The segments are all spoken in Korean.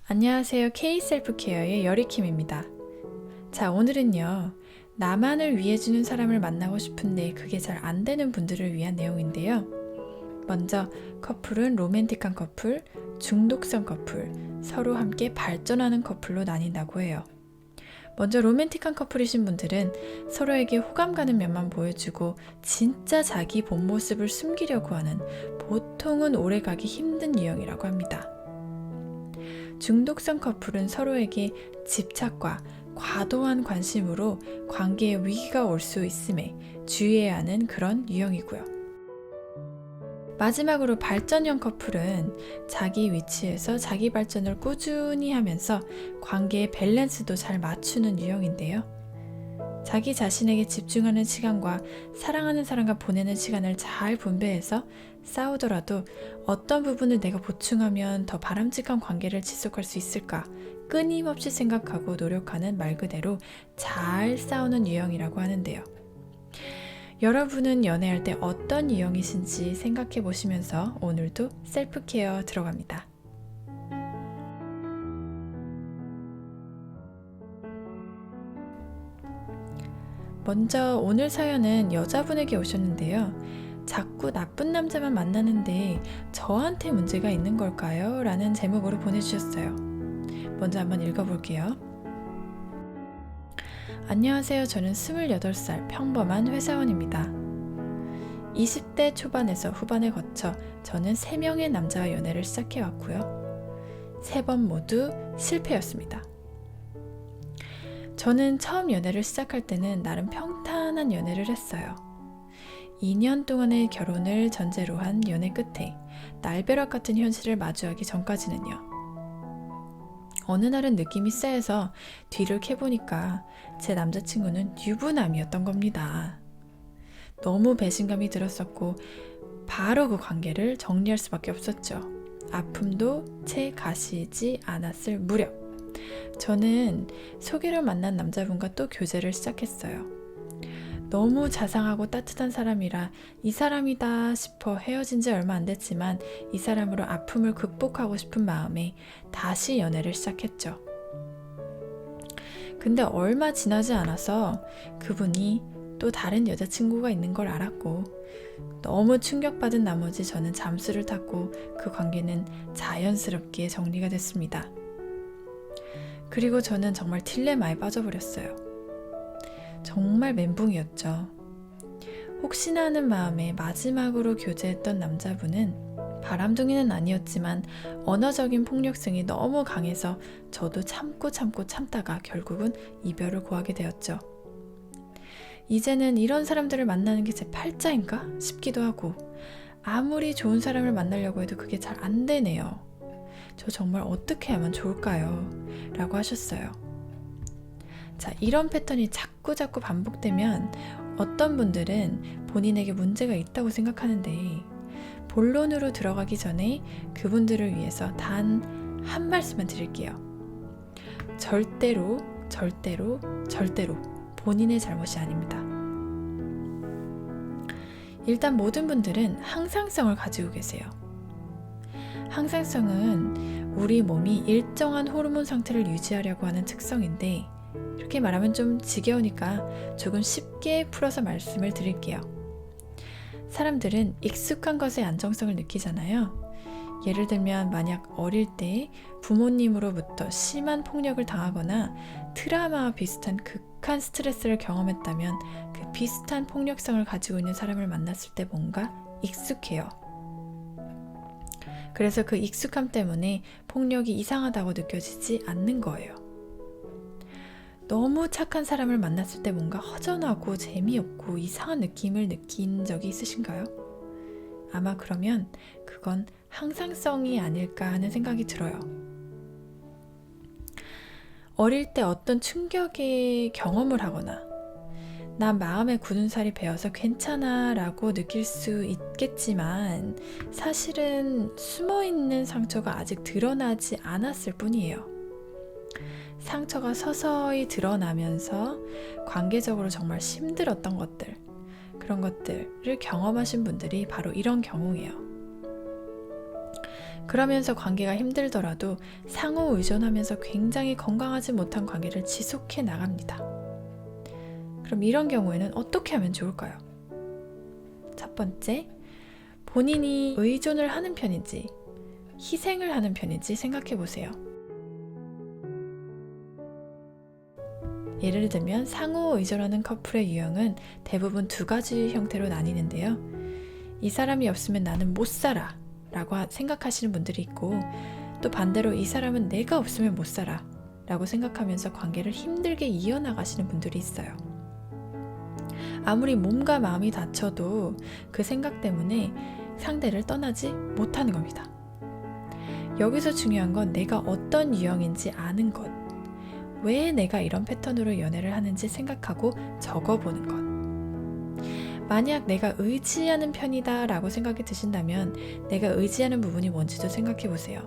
안녕하세요. K-셀프케어의 여리킴입니다. 자, 오늘은요. 나만을 위해주는 사람을 만나고 싶은데 그게 잘 안 되는 분들을 위한 내용인데요. 먼저 커플은 로맨틱한 커플, 중독성 커플, 서로 함께 발전하는 커플로 나뉜다고 해요. 먼저 로맨틱한 커플이신 분들은 서로에게 호감 가는 면만 보여주고 진짜 자기 본 모습을 숨기려고 하는 보통은 오래가기 힘든 유형이라고 합니다. 중독성 커플은 서로에게 집착과 과도한 관심으로 관계에 위기가 올 수 있음에 주의해야 하는 그런 유형이고요. 마지막으로 발전형 커플은 자기 위치에서 자기 발전을 꾸준히 하면서 관계의 밸런스도 잘 맞추는 유형인데요. 자기 자신에게 집중하는 시간과 사랑하는 사람과 보내는 시간을 잘 분배해서 싸우더라도 어떤 부분을 내가 보충하면 더 바람직한 관계를 지속할 수 있을까 끊임없이 생각하고 노력하는 말 그대로 잘 싸우는 유형이라고 하는데요. 여러분은 연애할 때 어떤 유형이신지 생각해 보시면서 오늘도 셀프케어 들어갑니다. 먼저 오늘 사연은 여자분에게 오셨는데요. 자꾸 나쁜 남자만 만나는데 저한테 문제가 있는 걸까요? 라는 제목으로 보내주셨어요. 먼저 한번 읽어볼게요. 안녕하세요. 저는 28살 평범한 회사원입니다. 20대 초반에서 후반에 거쳐 저는 3명의 남자와 연애를 시작해왔고요. 3번 모두 실패였습니다. 저는 처음 연애를 시작할 때는 나름 평탄한 연애를 했어요. 2년 동안의 결혼을 전제로 한 연애 끝에 날벼락 같은 현실을 마주하기 전까지는요. 어느 날은 느낌이 쎄해서 뒤를 캐보니까 제 남자친구는 유부남이었던 겁니다. 너무 배신감이 들었었고 바로 그 관계를 정리할 수밖에 없었죠. 아픔도 채 가시지 않았을 무렵 저는 소개로 만난 남자분과 또 교제를 시작했어요. 너무 자상하고 따뜻한 사람이라 이 사람이다 싶어 헤어진 지 얼마 안 됐지만 이 사람으로 아픔을 극복하고 싶은 마음에 다시 연애를 시작했죠. 근데 얼마 지나지 않아서 그분이 또 다른 여자친구가 있는 걸 알았고 너무 충격받은 나머지 저는 잠수를 탔고 그 관계는 자연스럽게 정리가 됐습니다. 그리고 저는 정말 딜레마에 빠져버렸어요. 정말 멘붕이었죠. 혹시나 하는 마음에 마지막으로 교제했던 남자분은 바람둥이는 아니었지만 언어적인 폭력성이 너무 강해서 저도 참다가 결국은 이별을 고하게 되었죠. 이제는 이런 사람들을 만나는 게 제 팔자인가 싶기도 하고 아무리 좋은 사람을 만나려고 해도 그게 잘 안 되네요. 저 정말 어떻게 하면 좋을까요? 라고 하셨어요. 자, 이런 패턴이 자꾸 반복되면 어떤 분들은 본인에게 문제가 있다고 생각하는데 본론으로 들어가기 전에 그분들을 위해서 단 한 말씀만 드릴게요. 절대로 본인의 잘못이 아닙니다. 일단 모든 분들은 항상성을 가지고 계세요. 항상성은 우리 몸이 일정한 호르몬 상태를 유지하려고 하는 특성인데 이렇게 말하면 좀 지겨우니까 조금 쉽게 풀어서 말씀을 드릴게요. 사람들은 익숙한 것에 안정성을 느끼잖아요. 예를 들면 만약 어릴 때 부모님으로부터 심한 폭력을 당하거나 트라우마와 비슷한 극한 스트레스를 경험했다면 그 비슷한 폭력성을 가지고 있는 사람을 만났을 때 뭔가 익숙해요. 그래서 그 익숙함 때문에 폭력이 이상하다고 느껴지지 않는 거예요. 너무 착한 사람을 만났을 때 뭔가 허전하고 재미없고 이상한 느낌을 느낀 적이 있으신가요? 아마 그러면 그건 항상성이 아닐까 하는 생각이 들어요. 어릴 때 어떤 충격의 경험을 하거나 나 마음에 굳은 살이 배어서 괜찮아 라고 느낄 수 있겠지만 사실은 숨어있는 상처가 아직 드러나지 않았을 뿐이에요. 상처가 서서히 드러나면서 관계적으로 정말 힘들었던 것들, 그런 것들을 경험하신 분들이 바로 이런 경우예요. 그러면서 관계가 힘들더라도 상호 의존하면서 굉장히 건강하지 못한 관계를 지속해 나갑니다. 그럼 이런 경우에는 어떻게 하면 좋을까요? 첫 번째, 본인이 의존을 하는 편인지 희생을 하는 편인지 생각해 보세요. 예를 들면 상호 의존하는 커플의 유형은 대부분 두 가지 형태로 나뉘는데요. 이 사람이 없으면 나는 못 살아 라고 생각하시는 분들이 있고, 또 반대로 이 사람은 내가 없으면 못 살아 라고 생각하면서 관계를 힘들게 이어나가시는 분들이 있어요. 아무리 몸과 마음이 다쳐도 그 생각 때문에 상대를 떠나지 못하는 겁니다. 여기서 중요한 건 내가 어떤 유형인지 아는 것, 왜 내가 이런 패턴으로 연애를 하는지 생각하고 적어보는 것. 만약 내가 의지하는 편이다 라고 생각이 드신다면 내가 의지하는 부분이 뭔지도 생각해 보세요.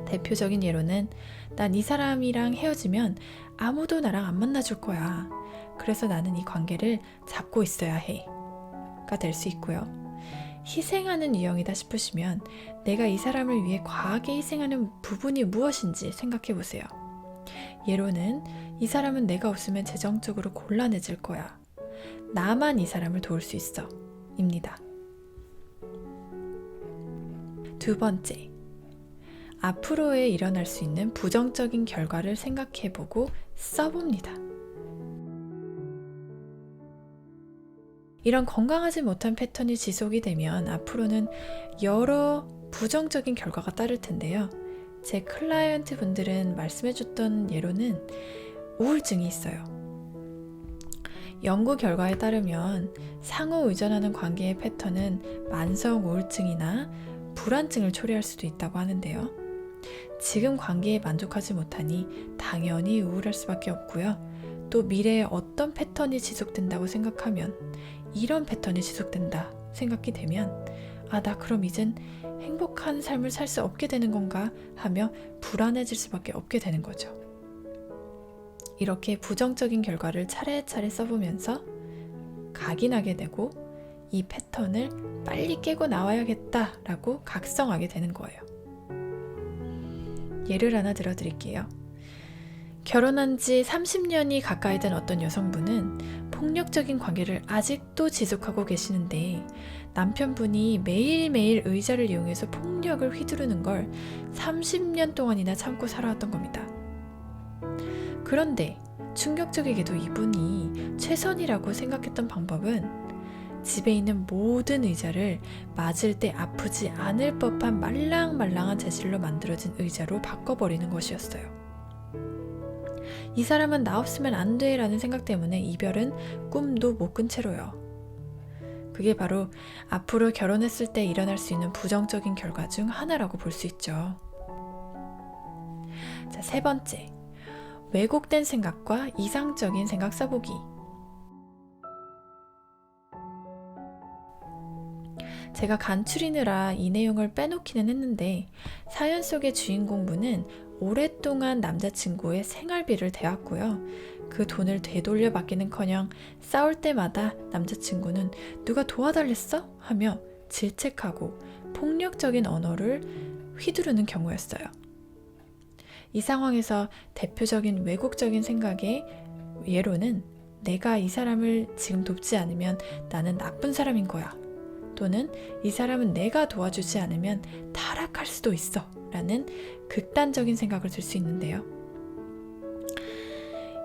대표적인 예로는 난 이 사람이랑 헤어지면 아무도 나랑 안 만나줄 거야. 그래서 나는 이 관계를 잡고 있어야 해. 가 될 수 있고요. 희생하는 유형이다 싶으시면 내가 이 사람을 위해 과하게 희생하는 부분이 무엇인지 생각해 보세요. 예로는 이 사람은 내가 없으면 재정적으로 곤란해질 거야. 나만 이 사람을 도울 수 있어. 입니다. 두 번째, 앞으로에 일어날 수 있는 부정적인 결과를 생각해보고 써봅니다. 이런 건강하지 못한 패턴이 지속이 되면 앞으로는 여러 부정적인 결과가 따를 텐데요. 제 클라이언트 분들은 말씀해줬던 예로는 우울증이 있어요. 연구 결과에 따르면 상호 의존하는 관계의 패턴은 만성 우울증이나 불안증을 초래할 수도 있다고 하는데요. 지금 관계에 만족하지 못하니 당연히 우울할 수밖에 없고요. 또 미래에 어떤 패턴이 지속된다고 생각하면 이런 패턴이 지속된다 생각이 되면 나 그럼 이젠 행복한 삶을 살 수 없게 되는 건가 하며 불안해질 수밖에 없게 되는 거죠. 이렇게 부정적인 결과를 차례차례 써보면서 각인하게 되고 이 패턴을 빨리 깨고 나와야겠다라고 각성하게 되는 거예요. 예를 하나 들어드릴게요. 결혼한 지 30년이 가까이 된 어떤 여성분은 폭력적인 관계를 아직도 지속하고 계시는데 남편분이 매일매일 의자를 이용해서 폭력을 휘두르는 걸 30년 동안이나 참고 살아왔던 겁니다. 그런데 충격적이게도 이분이 최선이라고 생각했던 방법은 집에 있는 모든 의자를 맞을 때 아프지 않을 법한 말랑말랑한 재질로 만들어진 의자로 바꿔버리는 것이었어요. 이 사람은 나 없으면 안 돼 라는 생각 때문에 이별은 꿈도 못 꾼 채로요. 그게 바로 앞으로 결혼했을 때 일어날 수 있는 부정적인 결과 중 하나라고 볼 수 있죠. 자, 세 번째, 왜곡된 생각과 이상적인 생각 써보기. 제가 간추리느라 이 내용을 빼놓기는 했는데 사연 속의 주인공분은 오랫동안 남자친구의 생활비를 대왔고요. 그 돈을 되돌려 받기는커녕 싸울 때마다 남자친구는 누가 도와달랬어? 하며 질책하고 폭력적인 언어를 휘두르는 경우였어요. 이 상황에서 대표적인 왜곡적인 생각의 예로는 내가 이 사람을 지금 돕지 않으면 나는 나쁜 사람인 거야. 또는 이 사람은 내가 도와주지 않으면 타락할 수도 있어 라는 극단적인 생각을 들 수 있는데요.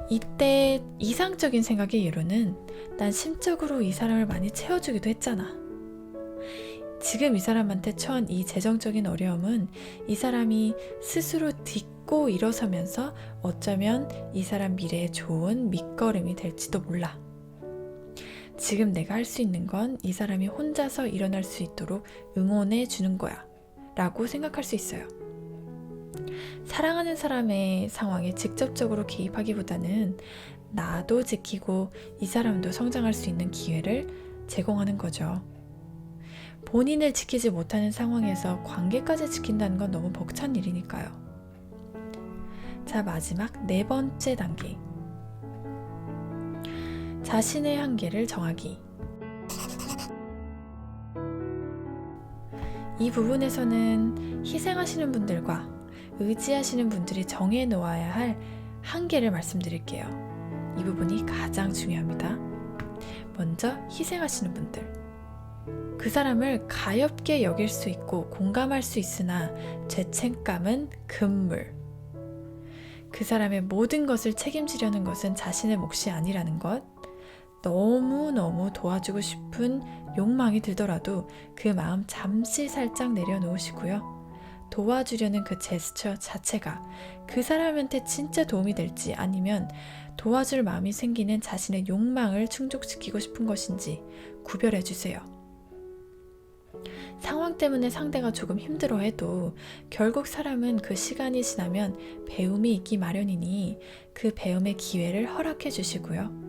이때 이상적인 생각의 예로는 난 심적으로 이 사람을 많이 채워주기도 했잖아. 지금 이 사람한테 처한 이 재정적인 어려움은 이 사람이 스스로 딛고 일어서면서 어쩌면 이 사람 미래에 좋은 밑거름이 될지도 몰라. 지금 내가 할 수 있는 건 이 사람이 혼자서 일어날 수 있도록 응원해 주는 거야 라고 생각할 수 있어요. 사랑하는 사람의 상황에 직접적으로 개입하기보다는 나도 지키고 이 사람도 성장할 수 있는 기회를 제공하는 거죠. 본인을 지키지 못하는 상황에서 관계까지 지킨다는 건 너무 벅찬 일이니까요. 자, 마지막 네 번째 단계. 자신의 한계를 정하기. 이 부분에서는 희생하시는 분들과 의지하시는 분들이 정해 놓아야 할 한계를 말씀드릴게요. 이 부분이 가장 중요합니다. 먼저 희생하시는 분들. 그 사람을 가엾게 여길 수 있고 공감할 수 있으나 죄책감은 금물. 그 사람의 모든 것을 책임지려는 것은 자신의 몫이 아니라는 것. 너무너무 도와주고 싶은 욕망이 들더라도 그 마음 잠시 살짝 내려놓으시고요. 도와주려는 그 제스처 자체가 그 사람한테 진짜 도움이 될지 아니면 도와줄 마음이 생기는 자신의 욕망을 충족시키고 싶은 것인지 구별해 주세요. 상황 때문에 상대가 조금 힘들어해도 결국 사람은 그 시간이 지나면 배움이 있기 마련이니 그 배움의 기회를 허락해 주시고요.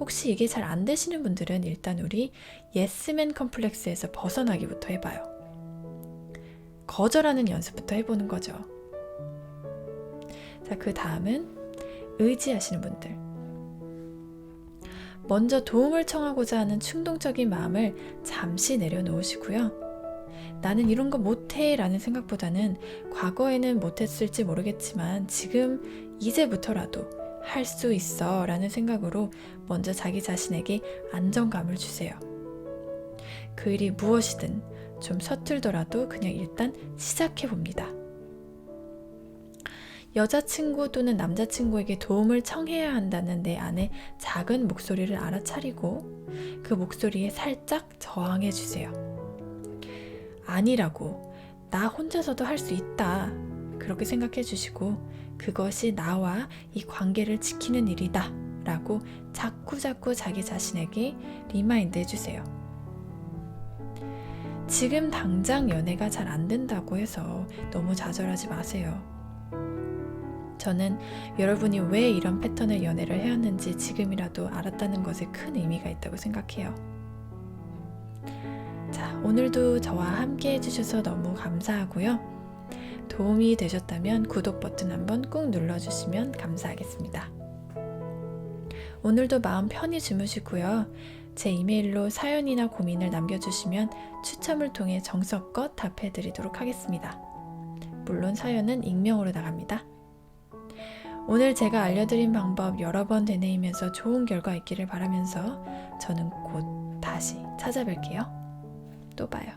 혹시 이게 잘 안 되시는 분들은 일단 우리 예스맨 컴플렉스에서 벗어나기부터 해봐요. 거절하는 연습부터 해보는 거죠. 자, 그 다음은 의지하시는 분들. 먼저 도움을 청하고자 하는 충동적인 마음을 잠시 내려놓으시고요. 나는 이런 거 못해 라는 생각보다는 과거에는 못했을지 모르겠지만 지금 이제부터라도 할 수 있어 라는 생각으로 먼저 자기 자신에게 안정감을 주세요. 그 일이 무엇이든 좀 서툴더라도 그냥 일단 시작해 봅니다. 여자친구 또는 남자친구에게 도움을 청해야 한다는 내 안의 작은 목소리를 알아차리고 그 목소리에 살짝 저항해 주세요. 아니라고, 나 혼자서도 할 수 있다. 그렇게 생각해 주시고 그것이 나와 이 관계를 지키는 일이다 라고 자꾸자꾸 자기 자신에게 리마인드 해주세요. 지금 당장 연애가 잘 안 된다고 해서 너무 좌절하지 마세요. 저는 여러분이 왜 이런 패턴의 연애를 해왔는지 지금이라도 알았다는 것에 큰 의미가 있다고 생각해요. 자, 오늘도 저와 함께 해주셔서 너무 감사하고요. 도움이 되셨다면 구독 버튼 한번 꾹 눌러주시면 감사하겠습니다. 오늘도 마음 편히 주무시고요. 제 이메일로 사연이나 고민을 남겨주시면 추첨을 통해 정성껏 답해드리도록 하겠습니다. 물론 사연은 익명으로 나갑니다. 오늘 제가 알려드린 방법 여러 번 되뇌이면서 좋은 결과 있기를 바라면서 저는 곧 다시 찾아뵐게요. 또 봐요.